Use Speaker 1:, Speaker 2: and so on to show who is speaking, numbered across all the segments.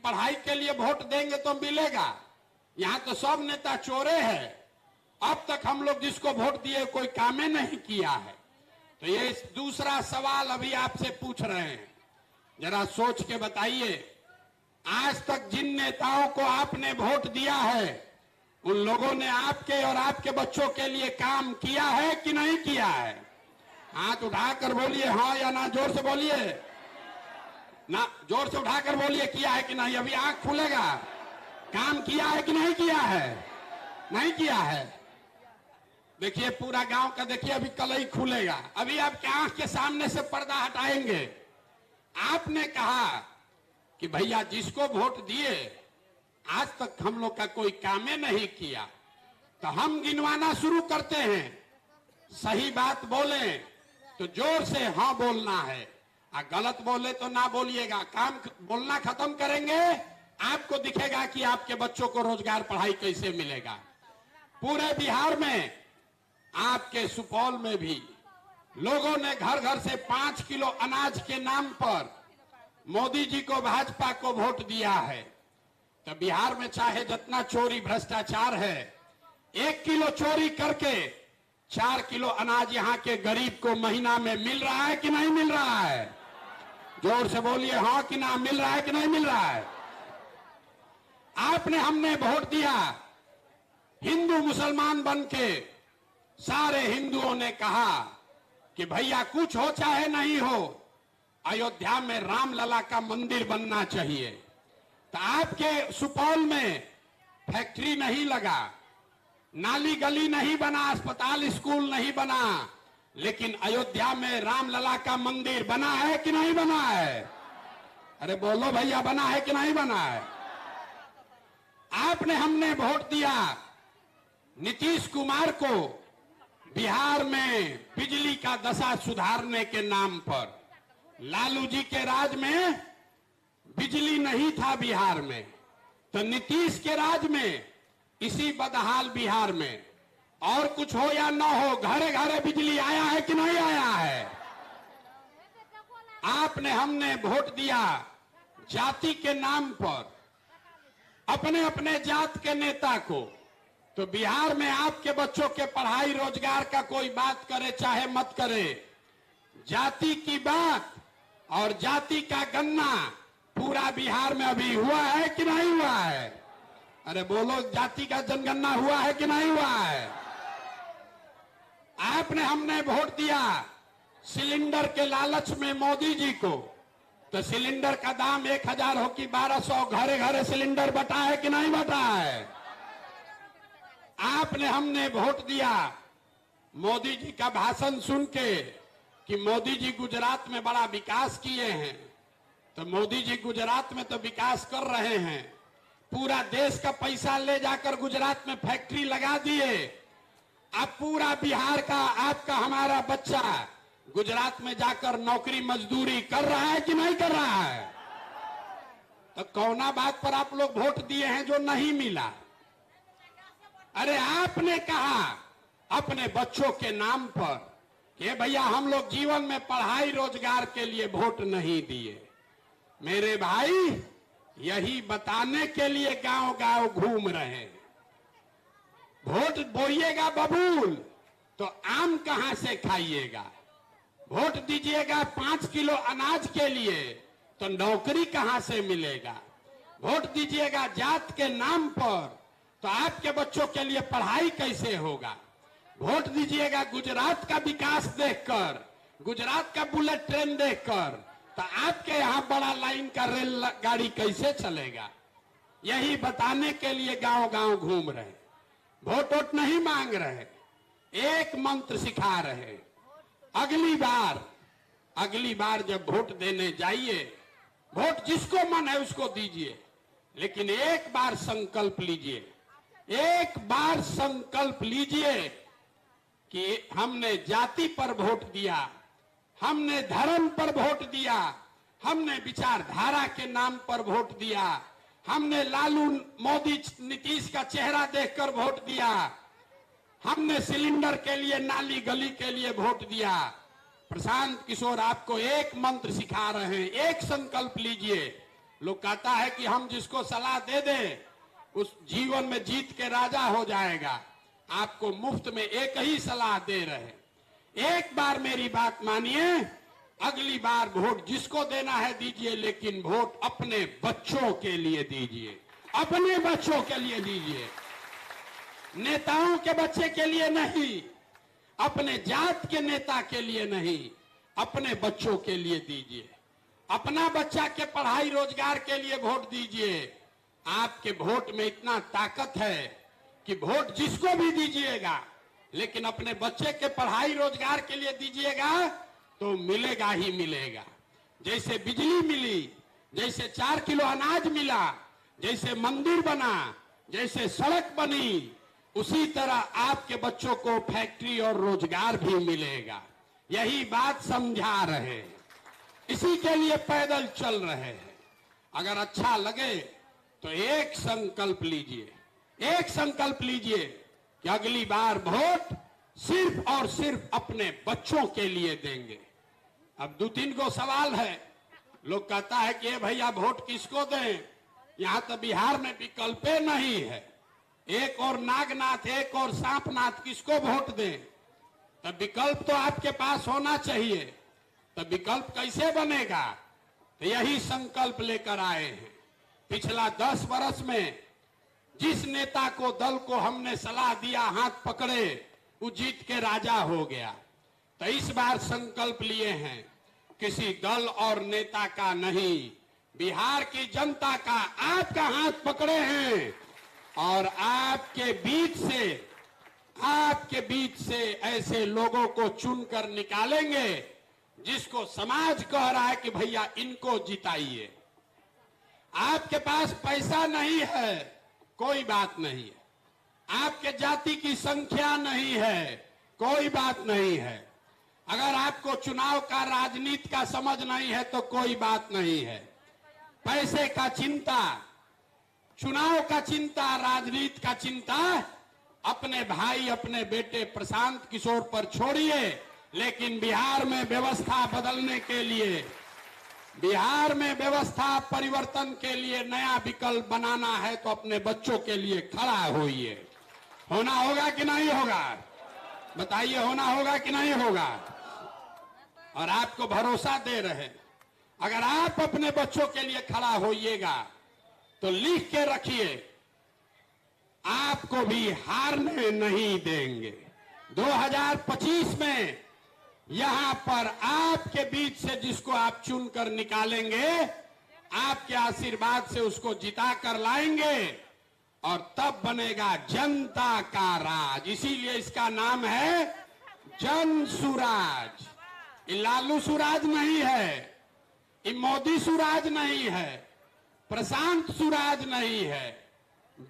Speaker 1: पढ़ाई के लिए वोट देंगे तो मिलेगा। यहाँ तो सब नेता चोरे हैं। अब तक हम लोग जिसको वोट दिए कोई कामे नहीं किया है। तो ये दूसरा सवाल अभी आपसे पूछ रहे हैं, जरा सोच के बताइए, आज तक जिन नेताओं को आपने वोट दिया है उन लोगों ने आपके और आपके बच्चों के लिए काम किया है कि नहीं किया है? हाथ उठाकर बोलिए हाँ या ना, जोर से बोलिए ना, जोर से उठाकर बोलिए किया है कि नहीं। अभी आंख खुलेगा, काम किया है कि नहीं किया है? नहीं किया है। देखिए पूरा गांव का देखिए अभी कल ही खुलेगा। अभी आपके आंख के सामने से पर्दा हटाएंगे। आपने कहा कि भैया जिसको वोट दिए आज तक हम लोग का कोई कामे नहीं किया, तो हम गिनवाना शुरू करते हैं। सही बात बोले तो जोर से हाँ बोलना है, और गलत बोले तो ना बोलिएगा। काम बोलना खत्म करेंगे, आपको दिखेगा कि आपके बच्चों को रोजगार पढ़ाई कैसे मिलेगा। पूरे बिहार में, आपके सुपौल में भी लोगों ने घर घर से 5 किलो अनाज के नाम पर मोदी जी को, भाजपा को वोट दिया है। तो बिहार में चाहे जितना चोरी भ्रष्टाचार है, 1 किलो चोरी करके 4 किलो अनाज यहाँ के गरीब को महीना में मिल रहा है कि नहीं मिल रहा है? जोर से बोलिए हाँ कि ना, मिल रहा है कि नहीं मिल रहा है? आपने, हमने वोट दिया, हिंदू मुसलमान बन के सारे हिंदुओं ने कहा कि भैया कुछ हो चाहे नहीं हो, अयोध्या में रामलला का मंदिर बनना चाहिए। तो आपके सुपौल में फैक्ट्री नहीं लगा, नाली गली नहीं बना, अस्पताल स्कूल नहीं बना, लेकिन अयोध्या में रामलला का मंदिर बना है कि नहीं बना है? अरे बोलो भैया, बना है कि नहीं बना है? आपने, हमने वोट दिया नीतीश कुमार को बिहार में बिजली का दशा सुधारने के नाम पर। लालू जी के राज में बिजली नहीं था बिहार में, तो नीतीश के राज में इसी बदहाल बिहार में, और कुछ हो या ना हो, घरे घरे बिजली आया है कि नहीं आया है? आपने, हमने वोट दिया जाति के नाम पर अपने अपने जात के नेता को। तो बिहार में आपके बच्चों के पढ़ाई रोजगार का कोई बात करे चाहे मत करे, जाति की बात और जाति का गन्ना पूरा बिहार में अभी हुआ है कि नहीं हुआ है? अरे बोलो, जाति का जनगणना हुआ है कि नहीं हुआ है? आपने, हमने वोट दिया सिलेंडर के लालच में मोदी जी को। तो सिलेंडर का दाम 1000 हो कि 1200, घरे घरे सिलेंडर बटा है कि नहीं बटा है? आपने, हमने वोट दिया मोदी जी का भाषण सुन के कि मोदी जी गुजरात में बड़ा विकास किए हैं। तो मोदी जी गुजरात में तो विकास कर रहे हैं, पूरा देश का पैसा ले जाकर गुजरात में फैक्ट्री लगा दिए। अब पूरा बिहार का, आपका, हमारा बच्चा गुजरात में जाकर नौकरी मजदूरी कर रहा है कि नहीं कर रहा है? तो कौना बात पर आप लोग वोट दिए हैं जो नहीं मिला? अरे आपने कहा अपने बच्चों के नाम पर कि भैया हम लोग जीवन में पढ़ाई रोजगार के लिए वोट नहीं दिए। मेरे भाई, यही बताने के लिए गांव गांव घूम रहे हैं। वोट बोइएगा बबूल तो आम कहां से खाइएगा? वोट दीजिएगा 5 किलो अनाज के लिए तो नौकरी कहां से मिलेगा? वोट दीजिएगा जात के नाम पर तो आपके बच्चों के लिए पढ़ाई कैसे होगा? वोट दीजिएगा गुजरात का विकास देखकर, गुजरात का बुलेट ट्रेन देखकर, तो आपके यहां बड़ा लाइन का रेल गाड़ी कैसे चलेगा? यही बताने के लिए गांव गांव घूम रहे, वोट वोट नहीं मांग रहे, एक मंत्र सिखा रहे। अगली बार जब वोट देने जाइए, वोट जिसको मन है उसको दीजिए, लेकिन एक बार संकल्प लीजिए, एक बार संकल्प लीजिए कि हमने जाति पर वोट दिया, हमने धर्म पर वोट दिया, हमने विचारधारा के नाम पर वोट दिया, हमने लालू मोदी नीतीश का चेहरा देखकर वोट दिया, हमने सिलेंडर के लिए, नाली गली के लिए वोट दिया। प्रशांत किशोर आपको एक मंत्र सिखा रहे हैं, एक संकल्प लीजिए, लोग कहता है कि हम जिसको सलाह दे दें उस जीवन में जीत के राजा हो जाएगा। आपको मुफ्त में एक ही सलाह दे रहे। एक बार मेरी बात मानिए, अगली बार वोट जिसको देना है दीजिए, लेकिन वोट अपने बच्चों के लिए दीजिए, अपने बच्चों के लिए दीजिए, नेताओं के बच्चे के लिए नहीं, अपने जात के नेता के लिए नहीं, अपने बच्चों के लिए दीजिए। अपना बच्चा के पढ़ाई रोजगार के लिए वोट दीजिए। आपके वोट में इतना ताकत है कि वोट जिसको भी दीजिएगा, लेकिन अपने बच्चे के पढ़ाई रोजगार के लिए दीजिएगा तो मिलेगा ही मिलेगा। जैसे बिजली मिली, जैसे 4 किलो अनाज मिला, जैसे मंदिर बना, जैसे सड़क बनी, उसी तरह आपके बच्चों को फैक्ट्री और रोजगार भी मिलेगा। यही बात समझा रहे हैं, इसी के लिए पैदल चल रहे हैं। अगर अच्छा लगे तो एक संकल्प लीजिए, एक संकल्प लीजिए कि अगली बार वोट सिर्फ और सिर्फ अपने बच्चों के लिए देंगे। अब 2-3 को सवाल है। लोग कहता है कि भैया वोट किसको दें, यहां तो बिहार में विकल्प नहीं है, एक और नागनाथ, एक और सांपनाथ, किसको वोट दें? तब विकल्प तो आपके पास होना चाहिए। तब विकल्प कैसे बनेगा? तो यही संकल्प लेकर आए हैं। पिछला 10 वर्ष में जिस नेता को, दल को हमने सलाह दिया हाथ पकड़े, वो जीत के राजा हो गया। तो इस बार संकल्प लिए हैं किसी दल और नेता का नहीं, बिहार की जनता का आपका हाथ पकड़े हैं और आपके बीच से ऐसे लोगों को चुनकर निकालेंगे जिसको समाज कह रहा है कि भैया इनको जिताइए। आपके पास पैसा नहीं है, कोई बात नहीं है। आपके जाति की संख्या नहीं है, कोई बात नहीं है। अगर आपको चुनाव का, राजनीति का समझ नहीं है तो कोई बात नहीं है। पैसे का चिंता, चुनाव का चिंता, राजनीति का चिंता अपने भाई, अपने बेटे प्रशांत किशोर पर छोड़िए। लेकिन बिहार में व्यवस्था बदलने के लिए, बिहार में व्यवस्था परिवर्तन के लिए नया विकल्प बनाना है तो अपने बच्चों के लिए खड़ा होइए। होना होगा कि नहीं होगा? बताइए, होना होगा कि नहीं होगा? और आपको भरोसा दे रहे, अगर आप अपने बच्चों के लिए खड़ा होइएगा तो लिख के रखिए, आपको भी हारने नहीं देंगे। 2025 में यहां पर आपके बीच से जिसको आप चुनकर निकालेंगे, आपके आशीर्वाद से उसको जिता कर लाएंगे और तब बनेगा जनता का राज। इसीलिए इसका नाम है जन सुराज। ये लालू सुराज नहीं है, ये मोदी सुराज नहीं है, प्रशांत सुराज नहीं है,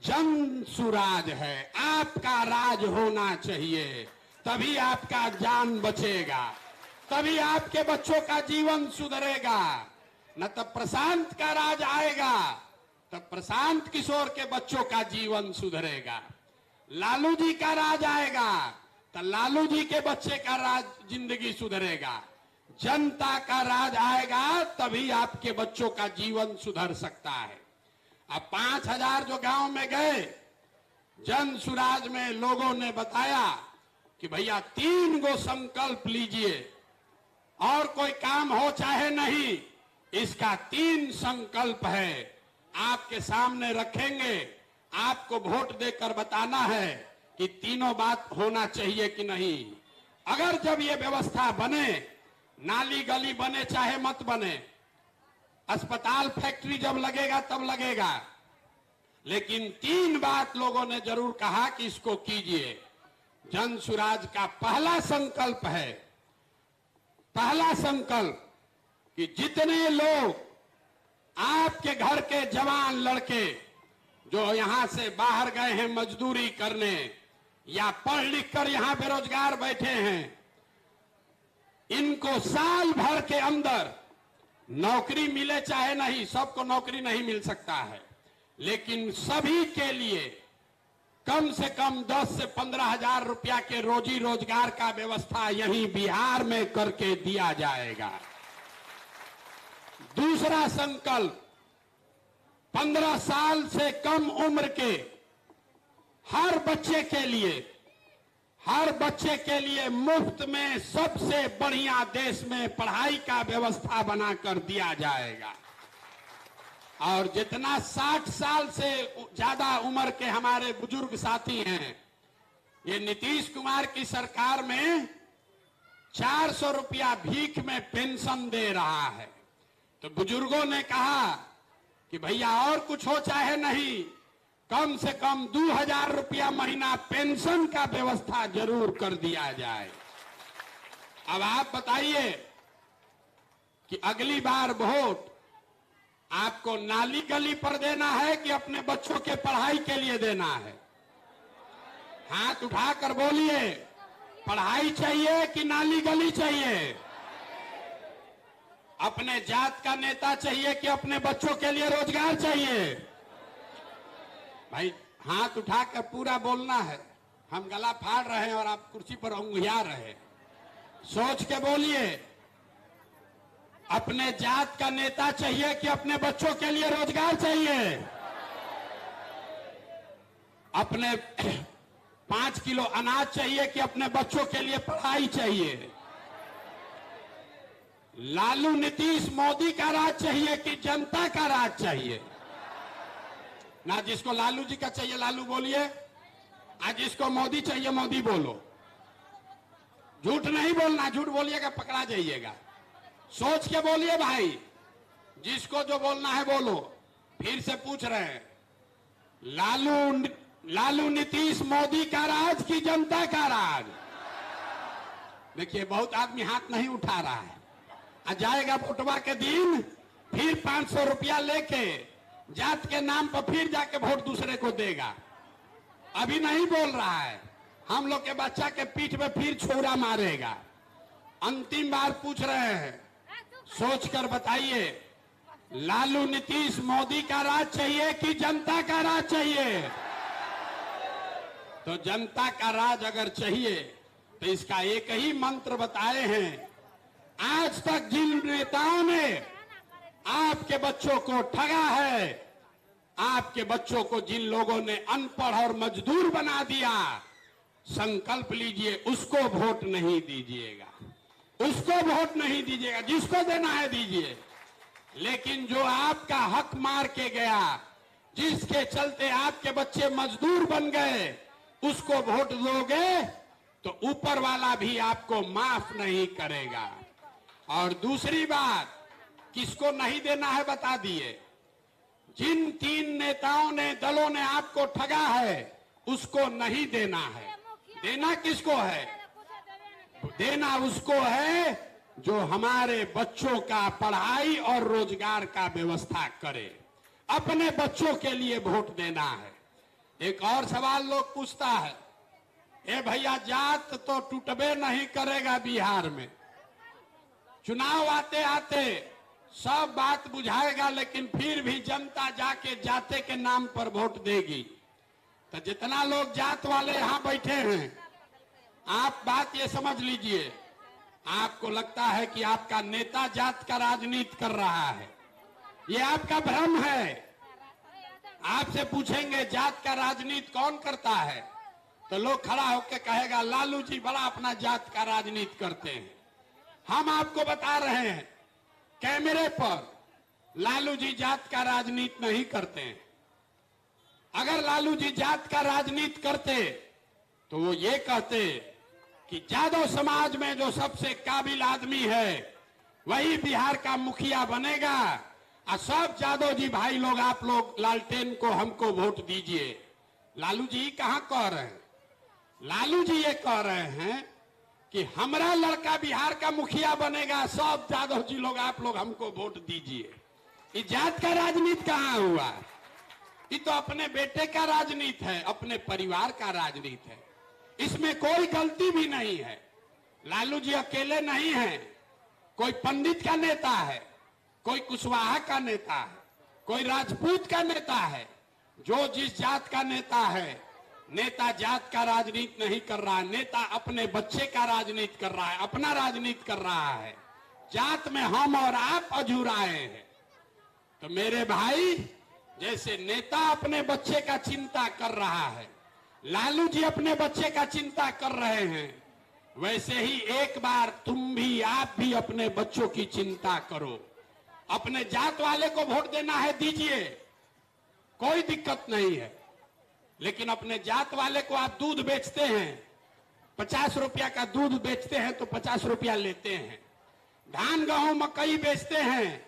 Speaker 1: जन सुराज है। आपका राज होना चाहिए, तभी आपका जान बचेगा, तभी आपके बच्चों का जीवन सुधरेगा। न तब प्रशांत का राज आएगा, तब प्रशांत किशोर के बच्चों का जीवन सुधरेगा। लालू जी का राज आएगा तो लालू जी के बच्चे का राज, जिंदगी सुधरेगा। जनता का राज आएगा तभी आपके बच्चों का जीवन सुधर सकता है। अब 5000 जो गांव में गए, जन सुराज में लोगों ने बताया कि भैया 3 गो संकल्प लीजिए और कोई काम हो चाहे नहीं, इसका 3 संकल्प है, आपके सामने रखेंगे। आपको वोट देकर बताना है कि तीनों बात होना चाहिए कि नहीं। अगर जब ये व्यवस्था बने, नाली गली बने चाहे मत बने, अस्पताल फैक्ट्री जब लगेगा तब लगेगा, लेकिन 3 बात लोगों ने जरूर कहा कि इसको कीजिए। जन सुराज का पहला संकल्प है, पहला संकल्प कि जितने लोग आपके घर के जवान लड़के जो यहां से बाहर गए हैं मजदूरी करने या पढ़ लिख कर यहां बेरोजगार बैठे हैं, इनको साल भर के अंदर नौकरी मिले चाहे नहीं, सबको नौकरी नहीं मिल सकता है, लेकिन सभी के लिए कम से कम 10 से 15 हजार रुपया के रोजी रोजगार का व्यवस्था यहीं बिहार में करके दिया जाएगा। दूसरा संकल्प 15 साल से कम उम्र के हर बच्चे के लिए मुफ्त में सबसे बढ़िया देश में पढ़ाई का व्यवस्था बनाकर दिया जाएगा। और जितना 60 साल से ज्यादा उम्र के हमारे बुजुर्ग साथी हैं, ये नीतीश कुमार की सरकार में 400 रुपया भीख में पेंशन दे रहा है। तो बुजुर्गों ने कहा कि भैया और कुछ हो चाहे नहीं, कम से कम 2000 रुपया महीना पेंशन का व्यवस्था जरूर कर दिया जाए। अब आप बताइए कि अगली बार वोट आपको नाली गली पर देना है कि अपने बच्चों के पढ़ाई के लिए देना है? हाथ उठाकर बोलिए, पढ़ाई चाहिए कि नाली गली चाहिए? अपने जात का नेता चाहिए कि अपने बच्चों के लिए रोजगार चाहिए? भाई हाथ उठाकर पूरा बोलना है। हम गला फाड़ रहे हैं और आप कुर्सी पर उंगलिया रहे हैं। सोच के बोलिए, अपने जात का नेता चाहिए कि अपने बच्चों के लिए रोजगार चाहिए? अपने 5 किलो अनाज चाहिए कि अपने बच्चों के लिए पढ़ाई चाहिए? लालू नीतीश मोदी का राज चाहिए कि जनता का राज चाहिए? ना जिसको लालू जी का चाहिए लालू बोलिए, आज जिसको मोदी चाहिए मोदी बोलो। झूठ नहीं बोलना, झूठ बोलिएगा पकड़ा जाइएगा। सोच के बोलिए भाई, जिसको जो बोलना है बोलो। फिर से पूछ रहे हैं, लालू नीतीश मोदी का राज की जनता का राज? देखिए बहुत आदमी हाथ नहीं उठा रहा है। आ जाएगा वोटवा के दिन, फिर 500 रुपया लेके जात के नाम पर फिर जाके वोट दूसरे को देगा। अभी नहीं बोल रहा है, हम लोग के बच्चा के पीठ में फिर छोरा मारेगा। अंतिम बार पूछ रहे हैं, सोचकर बताइए, लालू नीतीश मोदी का राज चाहिए कि जनता का राज चाहिए? तो जनता का राज अगर चाहिए तो इसका एक ही मंत्र बताए हैं। आज तक जिन नेताओं ने आपके बच्चों को ठगा है, आपके बच्चों को जिन लोगों ने अनपढ़ और मजदूर बना दिया, संकल्प लीजिए उसको वोट नहीं दीजिएगा, उसको वोट नहीं दीजिएगा। जिसको देना है दीजिए, लेकिन जो आपका हक मार के गया, जिसके चलते आपके बच्चे मजदूर बन गए, उसको वोट दोगे तो ऊपर वाला भी आपको माफ नहीं करेगा। और दूसरी बात, किसको नहीं देना है बता दिए। जिन 3 नेताओं ने, दलों ने आपको ठगा है, उसको नहीं देना है। देना किसको है? देना उसको है जो हमारे बच्चों का पढ़ाई और रोजगार का व्यवस्था करे। अपने बच्चों के लिए वोट देना है। एक और सवाल लोग पूछता है, ए भैया जात तो टूटबे नहीं करेगा बिहार में, चुनाव आते आते सब बात बुझाएगा, लेकिन फिर भी जनता जाके जाते के नाम पर वोट देगी। तो जितना लोग जात वाले यहां बैठे हैं, आप बात ये समझ लीजिए, आपको लगता है कि आपका नेता जात का राजनीति कर रहा है, ये आपका भ्रम है। आपसे पूछेंगे जात का राजनीति कौन करता है, तो लोग खड़ा होकर कहेगा लालू जी बड़ा अपना जात का राजनीति करते हैं। हम आपको बता रहे हैं कैमरे पर, लालू जी जात का राजनीति नहीं करते हैं। अगर लालू जी जात का राजनीति करते तो वो ये कहते कि यादव समाज में जो सबसे काबिल आदमी है वही बिहार का मुखिया बनेगा, और सब यादव जी भाई लोग, आप लोग लालटेन को हमको वोट दीजिए। लालू जी कहां कह रहे हैं? लालू जी ये कह रहे हैं कि हमारा लड़का बिहार का मुखिया बनेगा, सब यादव जी लोग आप लोग हमको वोट दीजिए। ये जात का राजनीति कहां हुआ? ये तो अपने बेटे का राजनीति है, अपने परिवार का राजनीति है। इसमें कोई गलती भी नहीं है। लालू जी अकेले नहीं हैं, कोई पंडित का नेता है, कोई कुशवाहा का नेता है, कोई राजपूत का नेता है। जो जिस जात का नेता है, नेता जात का राजनीति नहीं कर रहा है, नेता अपने बच्चे का राजनीति कर रहा है, अपना राजनीति कर रहा है। जात में हम और आप अझुराए हैं। तो मेरे भाई, जैसे नेता अपने बच्चे का चिंता कर रहा है, लालू जी अपने बच्चे का चिंता कर रहे हैं, वैसे ही एक बार तुम भी, आप भी अपने बच्चों की चिंता करो। अपने जात वाले को वोट देना है, दीजिए, कोई दिक्कत नहीं है। लेकिन अपने जात वाले को आप दूध बेचते हैं, 50 रुपया का दूध बेचते हैं तो 50 रुपया लेते हैं। धान गेहूं मकई बेचते हैं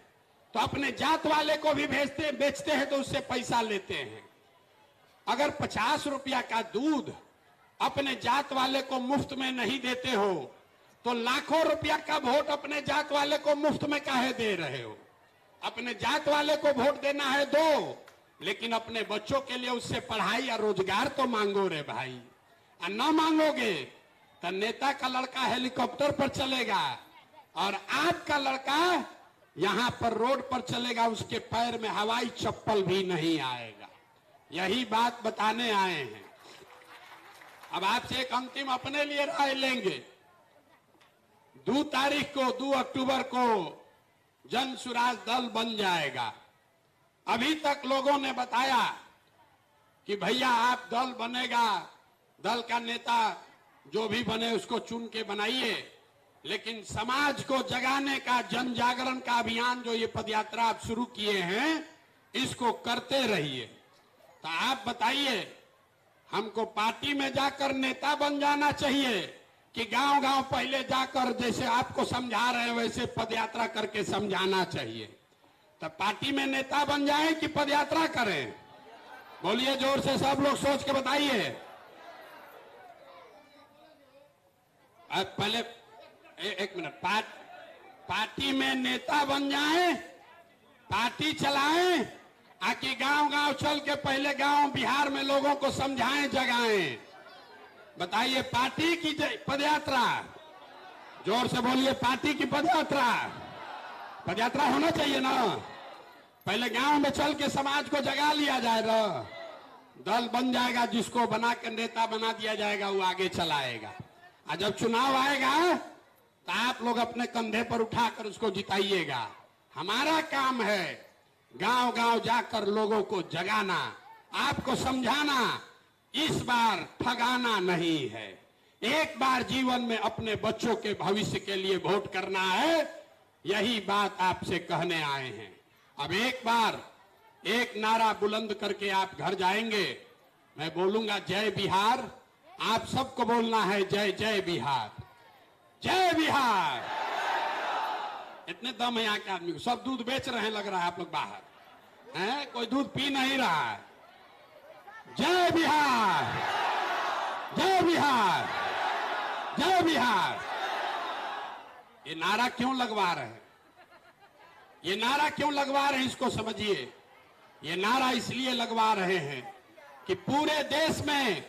Speaker 1: तो अपने जात वाले को भी बेचते हैं तो उससे पैसा लेते हैं। अगर 50 रुपया का दूध अपने जात वाले को मुफ्त में नहीं देते हो तो लाखों रुपया का वोट अपने जात वाले को मुफ्त में काहे दे रहे हो? अपने जात वाले को वोट देना है दो, लेकिन अपने बच्चों के लिए उससे पढ़ाई या रोजगार तो मांगो रे भाई। और न मांगोगे तो नेता का लड़का हेलीकॉप्टर पर चलेगा और आपका लड़का यहां पर रोड पर चलेगा, उसके पैर में हवाई चप्पल भी नहीं आएगा। यही बात बताने आए हैं। अब आपसे एक अंतिम अपने लिए राय लेंगे। 2 तारीख को, 2 अक्टूबर को जन सुराज दल बन जाएगा। अभी तक लोगों ने बताया कि भैया आप दल बनेगा, दल का नेता जो भी बने उसको चुन के बनाइए, लेकिन समाज को जगाने का, जन जागरण का अभियान जो ये पदयात्रा आप शुरू किए हैं, इसको करते रहिए। तो आप बताइए, हमको पार्टी में जाकर नेता बन जाना चाहिए कि गांव गांव पहले जाकर जैसे आपको समझा रहे हैं वैसे पदयात्रा करके समझाना चाहिए? तो पार्टी में नेता बन जाए कि पदयात्रा करें? बोलिए जोर से, सब लोग सोच के बताइए। अब पहले एक मिनट, पार्टी में नेता बन जाए, पार्टी चलाएं, आकि गांव गांव चल के पहले गांव बिहार में लोगों को समझाएं, जगाएं? बताइए, पार्टी की पदयात्रा? जोर से बोलिए, पार्टी की पदयात्रा? पदयात्रा होना चाहिए ना? पहले गांव में चल के समाज को जगा लिया जाए ना, दल बन जाएगा, जिसको बना के नेता बना दिया जाएगा, वो आगे चलाएगा। और जब चुनाव आएगा तो आप लोग अपने कंधे पर उठाकर उसको जिताइएगा। हमारा काम है गांव गांव जाकर लोगों को जगाना, आपको समझाना, इस बार ठगाना नहीं है। एक बार जीवन में अपने बच्चों के भविष्य के लिए वोट करना है, यही बात आपसे कहने आए हैं। अब एक बार एक नारा बुलंद करके आप घर जाएंगे, मैं बोलूंगा जय बिहार, आप सबको बोलना है जय जय बिहार, जय बिहार। इतने दम है यहाँ के आदमी को। सब दूध बेच रहे हैं, लग रहा है आप लोग बाहर हैं, कोई दूध पी नहीं रहा है। जय बिहार, जय बिहार, जय बिहार। ये नारा क्यों लगवा रहे हैं? ये नारा क्यों लगवा रहे हैं, इसको समझिए। ये नारा इसलिए लगवा रहे हैं कि पूरे देश में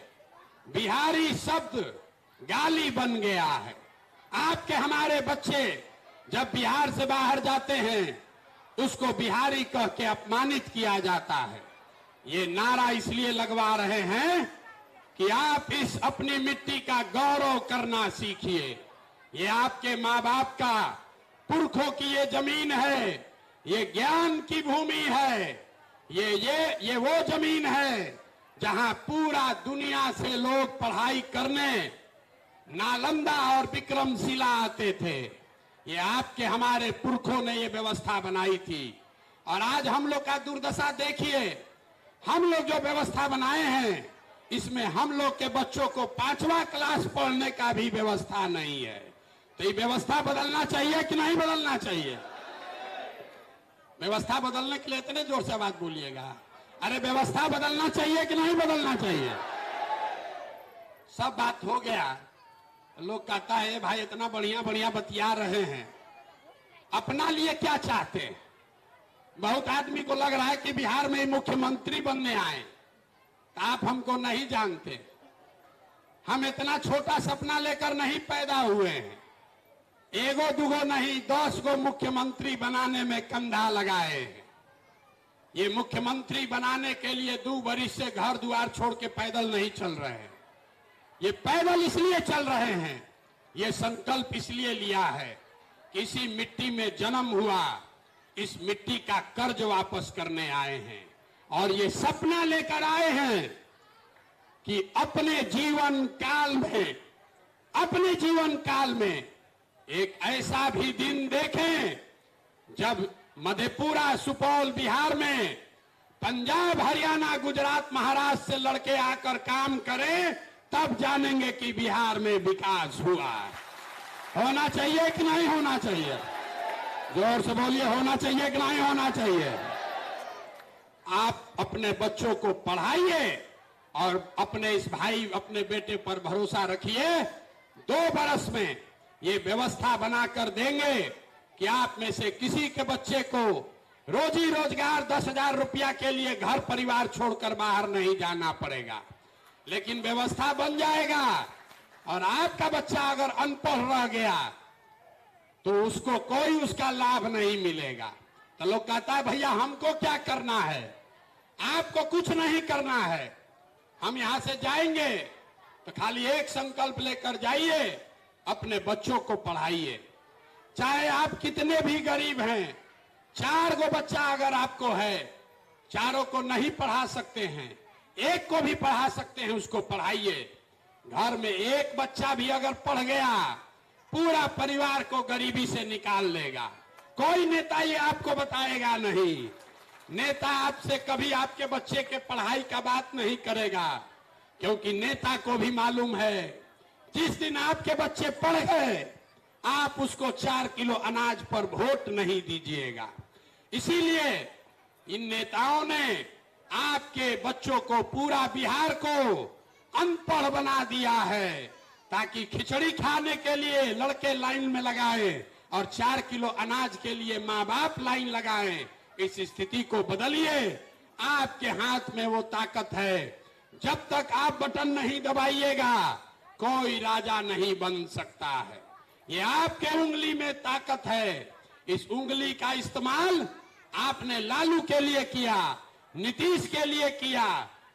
Speaker 1: बिहारी शब्द गाली बन गया है। आपके हमारे बच्चे जब बिहार से बाहर जाते हैं, उसको बिहारी कह के अपमानित किया जाता है। ये नारा इसलिए लगवा रहे हैं कि आप इस अपनी मिट्टी का गौरव करना सीखिए। ये आपके माँ बाप का, पुरखों की ये जमीन है, ये ज्ञान की भूमि है, ये वो जमीन है जहां पूरा दुनिया से लोग पढ़ाई करने नालंदा और विक्रमशिला आते थे। ये आपके हमारे पुरखों ने ये व्यवस्था बनाई थी। और आज हम लोग का दुर्दशा देखिए, हम लोग जो व्यवस्था बनाए हैं, इसमें हम लोग के बच्चों को 5वां क्लास पढ़ने का भी व्यवस्था नहीं है। तो ये व्यवस्था बदलना चाहिए कि नहीं बदलना चाहिए? व्यवस्था बदलने के लिए इतने जोर से आवाज बोलिएगा। अरे व्यवस्था बदलना चाहिए कि नहीं बदलना चाहिए? सब बात हो गया। लोग कहता है भाई इतना बढ़िया बढ़िया बतिया रहे हैं, अपना लिए क्या चाहते हैं? बहुत आदमी को लग रहा है कि बिहार में मुख्यमंत्री बनने आए। तो आप हमको नहीं जानते। हम इतना छोटा सपना लेकर नहीं पैदा हुए हैं। एगो दुगो नहीं, 10 गो मुख्यमंत्री बनाने में कंधा लगाए हैं। ये मुख्यमंत्री बनाने के लिए 2 बरिस से घर द्वार छोड़ के पैदल नहीं चल रहे हैं। ये पैदल इसलिए चल रहे हैं, ये संकल्प इसलिए लिया है कि इसी मिट्टी में जन्म हुआ, इस मिट्टी का कर्ज वापस करने आए हैं। और ये सपना लेकर आए हैं कि अपने जीवन काल में एक ऐसा भी दिन देखें जब मधेपुरा, सुपौल, बिहार में पंजाब, हरियाणा, गुजरात, महाराष्ट्र से लड़के आकर काम करें, तब जानेंगे कि बिहार में विकास हुआ है। होना चाहिए कि नहीं होना चाहिए? जोर से बोलिए, होना चाहिए कि नहीं होना चाहिए? आप अपने बच्चों को पढ़ाइए और अपने इस भाई, अपने बेटे पर भरोसा रखिए। 2 बरस में ये व्यवस्था बनाकर देंगे कि आप में से किसी के बच्चे को रोजी रोजगार 10,000 रुपया के लिए घर परिवार छोड़कर बाहर नहीं जाना पड़ेगा। लेकिन व्यवस्था बन जाएगा और आपका बच्चा अगर अनपढ़ रह गया तो उसको कोई उसका लाभ नहीं मिलेगा। तो लोग कहता है भैया हमको क्या करना है? आपको कुछ नहीं करना है। हम यहां से जाएंगे तो खाली एक संकल्प लेकर जाइए, अपने बच्चों को पढ़ाइए। चाहे आप कितने भी गरीब हैं, 4 गो बच्चा अगर आपको है, चारों को नहीं पढ़ा सकते हैं, एक को भी पढ़ा सकते हैं, उसको पढ़ाइए। घर में एक बच्चा भी अगर पढ़ गया, पूरा परिवार को गरीबी से निकाल लेगा। कोई नेता ये आपको बताएगा नहीं। नेता आपसे कभी आपके बच्चे के पढ़ाई का बात नहीं करेगा, क्योंकि नेता को भी मालूम है जिस दिन आपके बच्चे पढ़ गए, आप उसको 4 किलो अनाज पर वोट नहीं दीजिएगा। इसीलिए इन नेताओं ने आपके बच्चों को, पूरा बिहार को अनपढ़ बना दिया है, ताकि खिचड़ी खाने के लिए लड़के लाइन में लगाएं और 4 किलो अनाज के लिए माँ बाप लाइन लगाएं। इस स्थिति को बदलिए। आपके हाथ में वो ताकत है। जब तक आप बटन नहीं दबाइएगा, कोई राजा नहीं बन सकता है। ये आपके उंगली में ताकत है। इस उंगली का इस्तेमाल आपने लालू के लिए किया, नीतीश के लिए किया,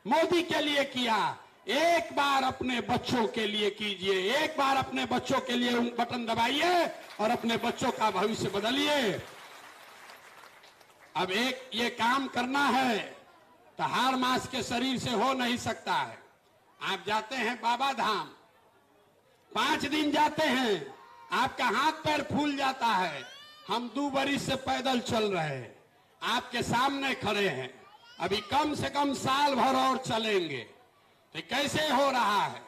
Speaker 1: मोदी के लिए किया। एक बार अपने बच्चों के लिए कीजिए। एक बार अपने बच्चों के लिए बटन दबाइए और अपने बच्चों का भविष्य बदलिए। अब एक ये काम करना है तो हार मास के शरीर से हो नहीं सकता है। आप जाते हैं बाबा धाम, 5 दिन जाते हैं, आपका हाथ पैर फूल जाता है। हम 2 बरिस से पैदल चल रहे हैं, आपके सामने खड़े हैं, अभी कम से कम साल भर और चलेंगे। तो कैसे हो रहा है?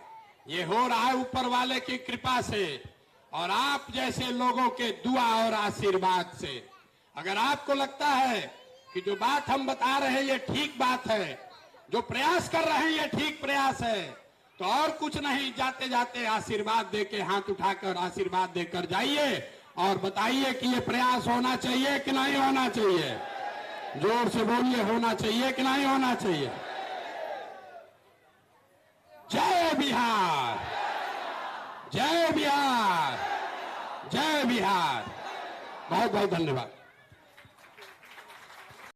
Speaker 1: ये हो रहा है ऊपर वाले की कृपा से और आप जैसे लोगों के दुआ और आशीर्वाद से। अगर आपको लगता है कि जो बात हम बता रहे हैं ये ठीक बात है, जो प्रयास कर रहे हैं ये ठीक प्रयास है, तो और कुछ नहीं, जाते जाते आशीर्वाद देके, हाथ उठाकर आशीर्वाद देकर जाइए और बताइए कि ये प्रयास होना चाहिए कि नहीं होना चाहिए। जोर से बोलिए, होना चाहिए कि नहीं होना चाहिए? जय बिहार, जय बिहार, जय बिहार। बहुत बहुत धन्यवाद।